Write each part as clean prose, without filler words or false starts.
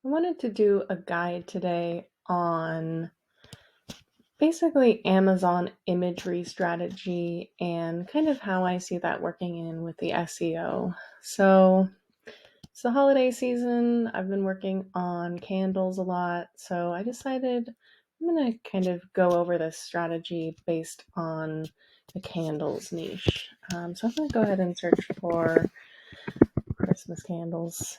I wanted to do a guide today on basically Amazon imagery strategy and kind of how I see that working in with the SEO. So it's the holiday season. I've been working on candles a lot. So I decided I'm going to kind of go over this strategy based on the candles niche. So I'm going to go ahead and search for Christmas candles.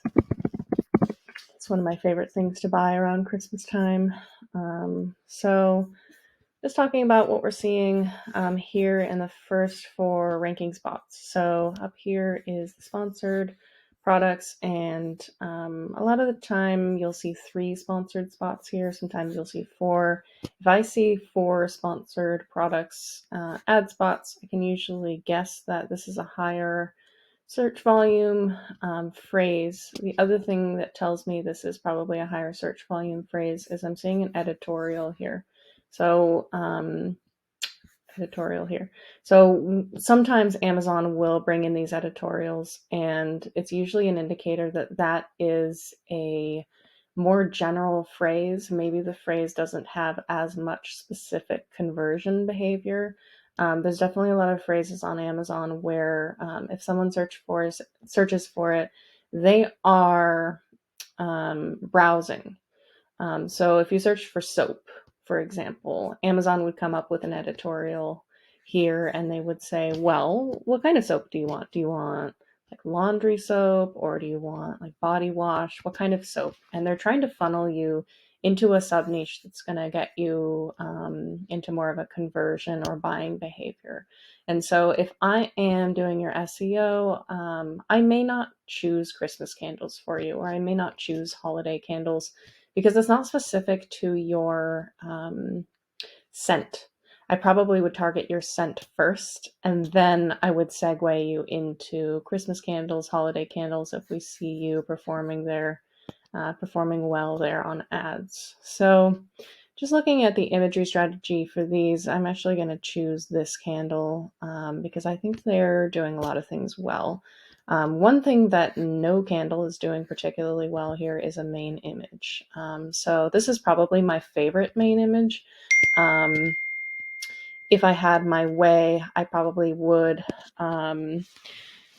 It's one of my favorite things to buy around Christmas time. So just talking about what we're seeing here in the first four ranking spots. So up here is the sponsored products, and a lot of the time you'll see three sponsored spots here. Sometimes you'll see four. If I see four sponsored products ad spots, I can usually guess that this is a higher search volume phrase. The other thing that tells me this is probably a higher search volume phrase is I'm seeing an editorial here. So editorial here. So sometimes Amazon will bring in these editorials, and it's usually an indicator that that is a more general phrase. Maybe the phrase doesn't have as much specific conversion behavior. There's definitely a lot of phrases on Amazon where if someone searches for it, they are browsing. So if you search for soap, for example, Amazon would come up with an editorial here and they would say, well, what kind of soap do you want? Do you want like laundry soap, or do you want like body wash? What kind of soap? And they're trying to funnel you into a sub niche that's going to get you into more of a conversion or buying behavior. And so if I am doing your SEO, I may not choose Christmas candles for you, or I may not choose holiday candles because it's not specific to your scent. I probably would target your scent first, and then I would segue you into Christmas candles, holiday candles, if we see you performing well there on ads. So just looking at the imagery strategy for these, I'm actually going to choose this candle because I think they're doing a lot of things well. One thing that no candle is doing particularly well here is a main image. So this is probably my favorite main image. Um, if I had my way, I probably would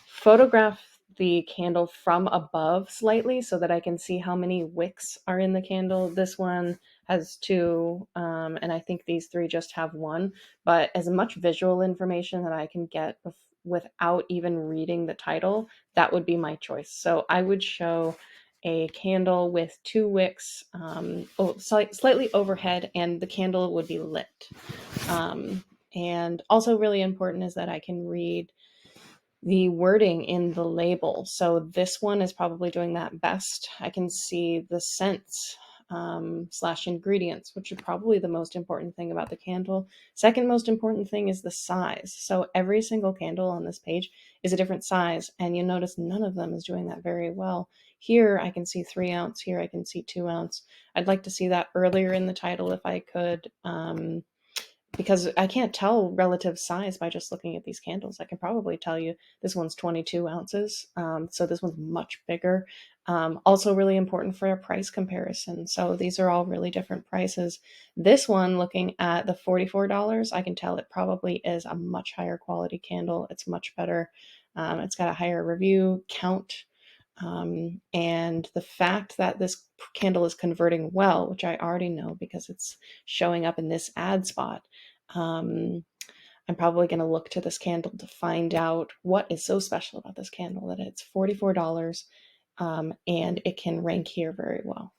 photograph the candle from above slightly so that I can see how many wicks are in the candle. This one has two, and I think these three just have one. But as much visual information that I can get without even reading the title, that would be my choice. So I would show a candle with two wicks, slightly overhead, and the candle would be lit. And also really important is that I can read the wording in the label. So this one is probably doing that best. I can see the scents slash ingredients, which are probably the most important thing about the candle. Second most important thing is the size. So every single candle on this page is a different size, and you notice none of them is doing that very well. Here I can see 3 ounce, here I can see 2 ounce. I'd like to see that earlier in the title if I could. Because I can't tell relative size by just looking at these candles. I can probably tell you this one's 22 ounces, so this one's much bigger. Also really important for a price comparison. So these are all really different prices. This one, looking at the $44, I can tell it probably is a much higher quality candle. It's much better. It's got a higher review count. And the fact that this candle is converting well, which I already know because it's showing up in this ad spot, I'm probably going to look to this candle to find out what is so special about this candle that it's $44 and it can rank here very well.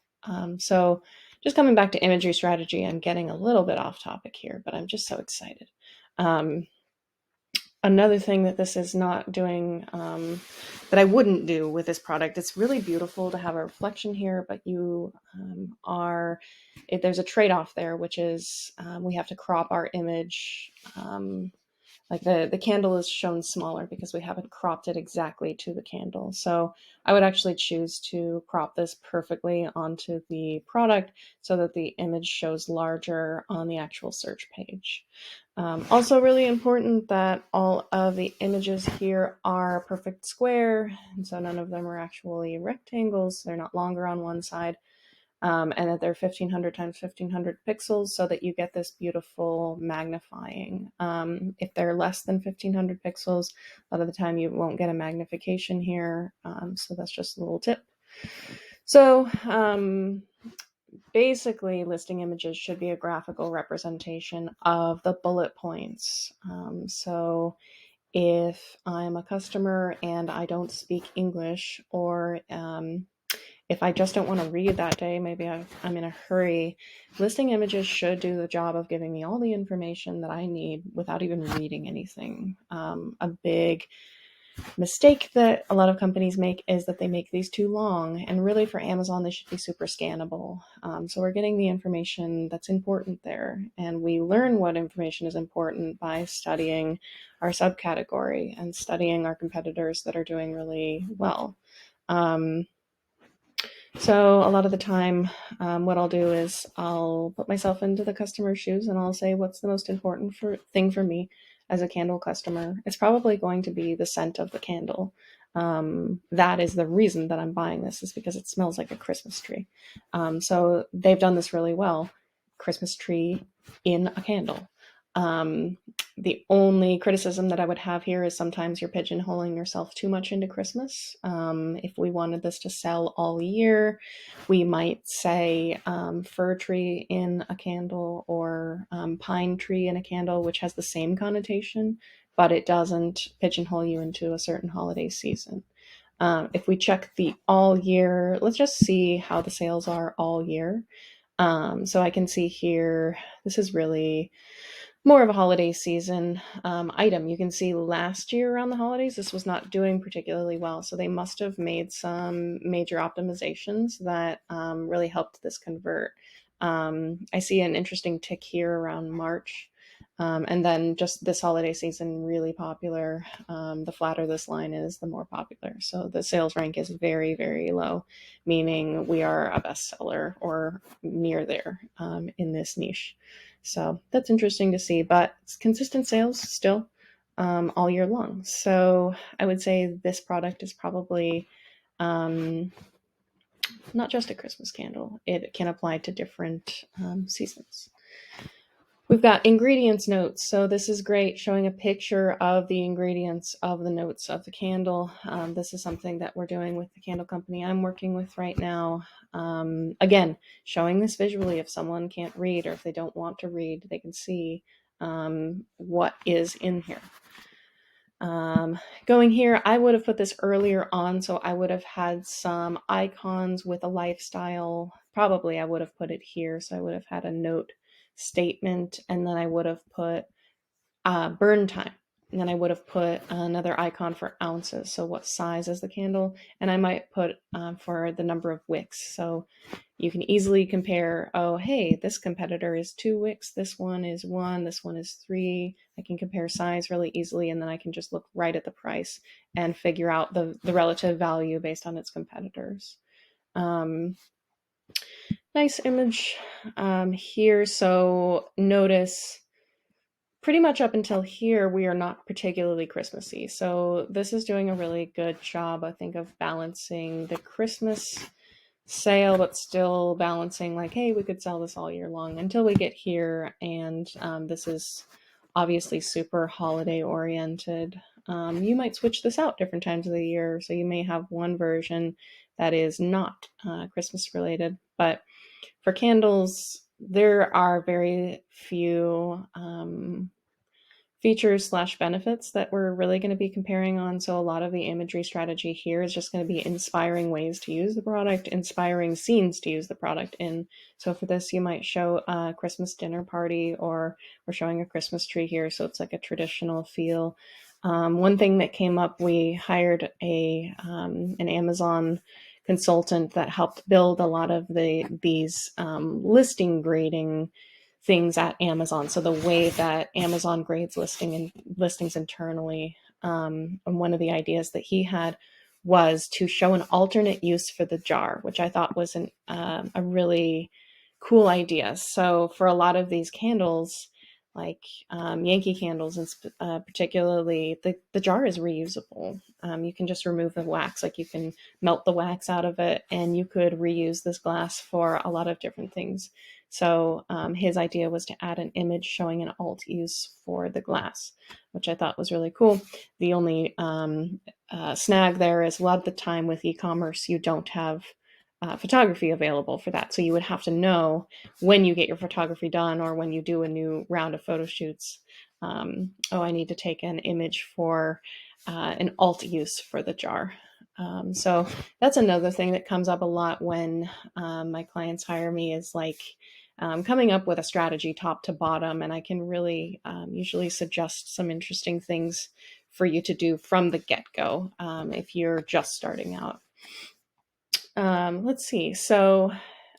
So just coming back to imagery strategy, I'm getting a little bit off topic here, but I'm just so excited. Another thing that this is not doing, that I wouldn't do with this product, it's really beautiful to have a reflection here, but you there's a trade-off there, which is we have to crop our image like the candle is shown smaller because we haven't cropped it exactly to the candle. So I would actually choose to crop this perfectly onto the product so that the image shows larger on the actual search page. Also really important that all of the images here are perfect square, and so none of them are actually rectangles. They're not longer on one side, and that they're 1500 times 1500 pixels so that you get this beautiful magnifying. If they're less than 1500 pixels, a lot of the time you won't get a magnification here, so that's just a little tip. So basically, listing images should be a graphical representation of the bullet points. So if I'm a customer and I don't speak English, or if I just don't want to read that day, maybe I'm in a hurry, listing images should do the job of giving me all the information that I need without even reading anything. A big mistake that a lot of companies make is that they make these too long, and really for Amazon they should be super scannable. So we're getting the information that's important there, and we learn what information is important by studying our subcategory and studying our competitors that are doing really well. So a lot of the time, what I'll do is I'll put myself into the customer's shoes and I'll say, what's the most important thing for me as a candle customer? It's probably going to be the scent of the candle. That is the reason that I'm buying this, is because it smells like a Christmas tree. So they've done this really well. Christmas tree in a candle. The only criticism that I would have here is sometimes you're pigeonholing yourself too much into Christmas. If we wanted this to sell all year, we might say fir tree in a candle, or pine tree in a candle, which has the same connotation, but it doesn't pigeonhole you into a certain holiday season. If we check the all year, let's just see how the sales are all year. So I can see here, this is really more of a holiday season item. You can see last year around the holidays, this was not doing particularly well. So they must have made some major optimizations that really helped this convert. I see an interesting tick here around March. And then just this holiday season, really popular. The flatter this line is, the more popular. So the sales rank is very, very low, meaning we are a bestseller or near there in this niche. So that's interesting to see, but it's consistent sales still all year long. So I would say this product is probably not just a Christmas candle. It can apply to different seasons. We've got ingredients notes. So this is great, showing a picture of the ingredients of the notes of the candle. This is something that we're doing with the candle company I'm working with right now. Again, showing this visually. If someone can't read, or if they don't want to read, they can see what is in here. Going here, I would have put this earlier on, so I would have had some icons with a lifestyle. Probably I would have put it here, so I would have had a note statement, and then I would have put burn time, and then I would have put another icon for ounces, so what size is the candle, and I might put for the number of wicks, so you can easily compare, oh hey, this competitor is 2 wicks, this one is 1, this one is 3. I can compare size really easily, and then I can just look right at the price and figure out the relative value based on its competitors. Nice image here. So notice pretty much up until here, we are not particularly Christmassy. So this is doing a really good job, I think, of balancing the Christmas sale, but still balancing like, hey, we could sell this all year long until we get here. And this is obviously super holiday oriented. You might switch this out different times of the year. So you may have one version that is not Christmas related, but for candles, there are very few features / benefits that we're really going to be comparing on. So a lot of the imagery strategy here is just going to be inspiring ways to use the product, inspiring scenes to use the product in. So for this, you might show a Christmas dinner party, or we're showing a Christmas tree here, so it's like a traditional feel. One thing that came up, we hired an Amazon consultant that helped build a lot of these listing grading things at Amazon. So the way that Amazon grades listings internally, and one of the ideas that he had was to show an alternate use for the jar, which I thought was a really cool idea. So for a lot of these candles, like Yankee candles, and particularly the jar is reusable. You can just remove the wax, like you can melt the wax out of it, and you could reuse this glass for a lot of different things. So his idea was to add an image showing an alt use for the glass, which I thought was really cool. The only snag there is a lot of the time with e-commerce, you don't have photography available for that. So you would have to know when you get your photography done or when you do a new round of photo shoots, oh, I need to take an image for an alt use for the jar. So that's another thing that comes up a lot when my clients hire me, is like coming up with a strategy top to bottom. And I can really usually suggest some interesting things for you to do from the get-go if you're just starting out. Let's see. So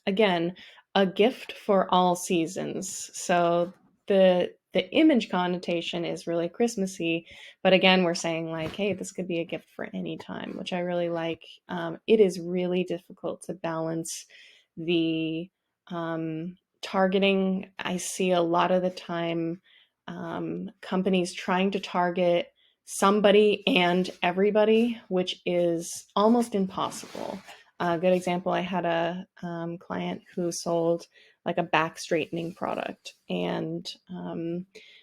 again, a gift for all seasons. So the image connotation is really Christmassy, but again, we're saying like, hey, this could be a gift for any time, which I really like. It is really difficult to balance the targeting. I see a lot of the time companies trying to target somebody and everybody, which is almost impossible. A good example, I had a client who sold like a back straightening product, and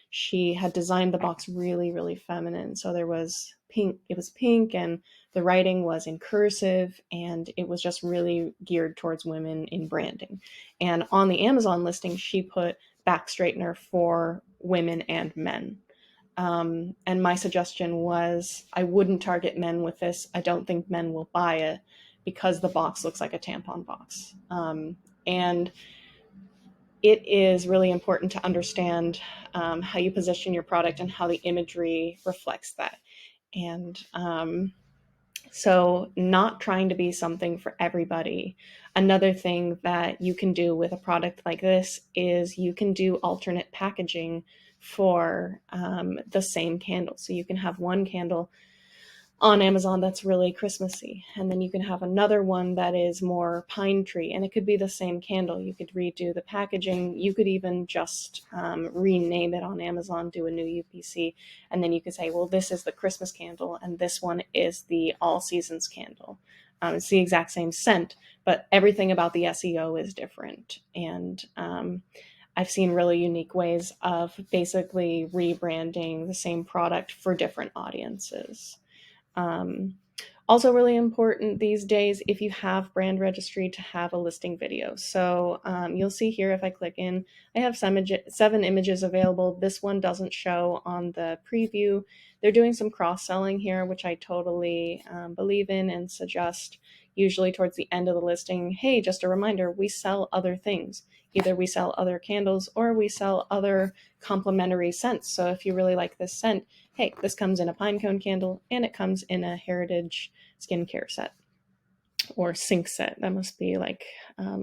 she had designed the box really, really feminine. So there was pink, it was pink, and the writing was in cursive, and it was just really geared towards women in branding. And on the Amazon listing, she put back straightener for women and men. And my suggestion was I wouldn't target men with this. I don't think men will buy it because the box looks like a tampon box. And it is really important to understand how you position your product and how the imagery reflects that. And so, not trying to be something for everybody. Another thing that you can do with a product like this is you can do alternate packaging for the same candle. So, you can have one candle on Amazon that's really Christmassy, and then you can have another one that is more pine tree, and it could be the same candle. You could redo the packaging. You could even just rename it on Amazon, do a new UPC, and then you could say, well, this is the Christmas candle, and this one is the all seasons candle. It's the exact same scent, but everything about the SEO is different. And I've seen really unique ways of basically rebranding the same product for different audiences. Um, Also, really important these days, if you have brand registry, to have a listing video. So you'll see here, if I click in, I have 7 images available. This one doesn't show on the preview. They're doing some cross-selling here, which I totally believe in and suggest. Usually towards the end of the listing, hey, just a reminder, we sell other things. Either we sell other candles or we sell other complementary scents. So if you really like this scent, hey, this comes in a pine cone candle and it comes in a heritage skincare set or sink set. That must be like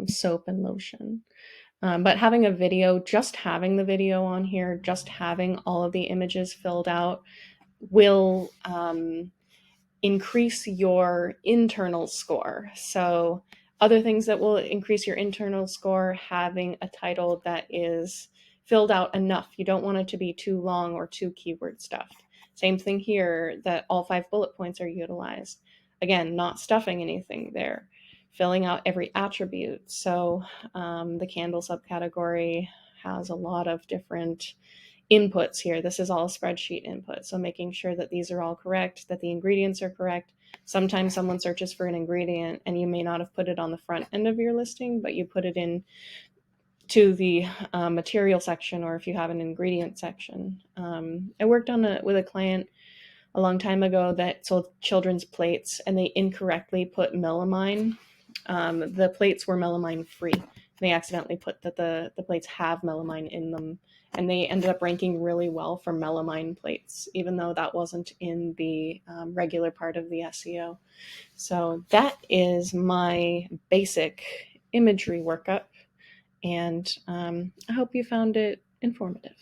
soap and lotion. But having a video, just having the video on here, just having all of the images filled out will increase your internal score. So other things that will increase your internal score, having a title that is filled out enough. You don't want it to be too long or too keyword stuffed. Same thing here, that all 5 bullet points are utilized. Again, not stuffing anything there. Filling out every attribute. So the candle subcategory has a lot of different inputs here. This is all spreadsheet input. So making sure that these are all correct, that the ingredients are correct. Sometimes someone searches for an ingredient and you may not have put it on the front end of your listing, but you put it in to the material section, or if you have an ingredient section. I worked with a client a long time ago that sold children's plates, and they incorrectly put melamine. The plates were melamine free. They accidentally put that the plates have melamine in them, and they ended up ranking really well for melamine plates, even though that wasn't in the regular part of the SEO. So that is my basic imagery workup. And I hope you found it informative.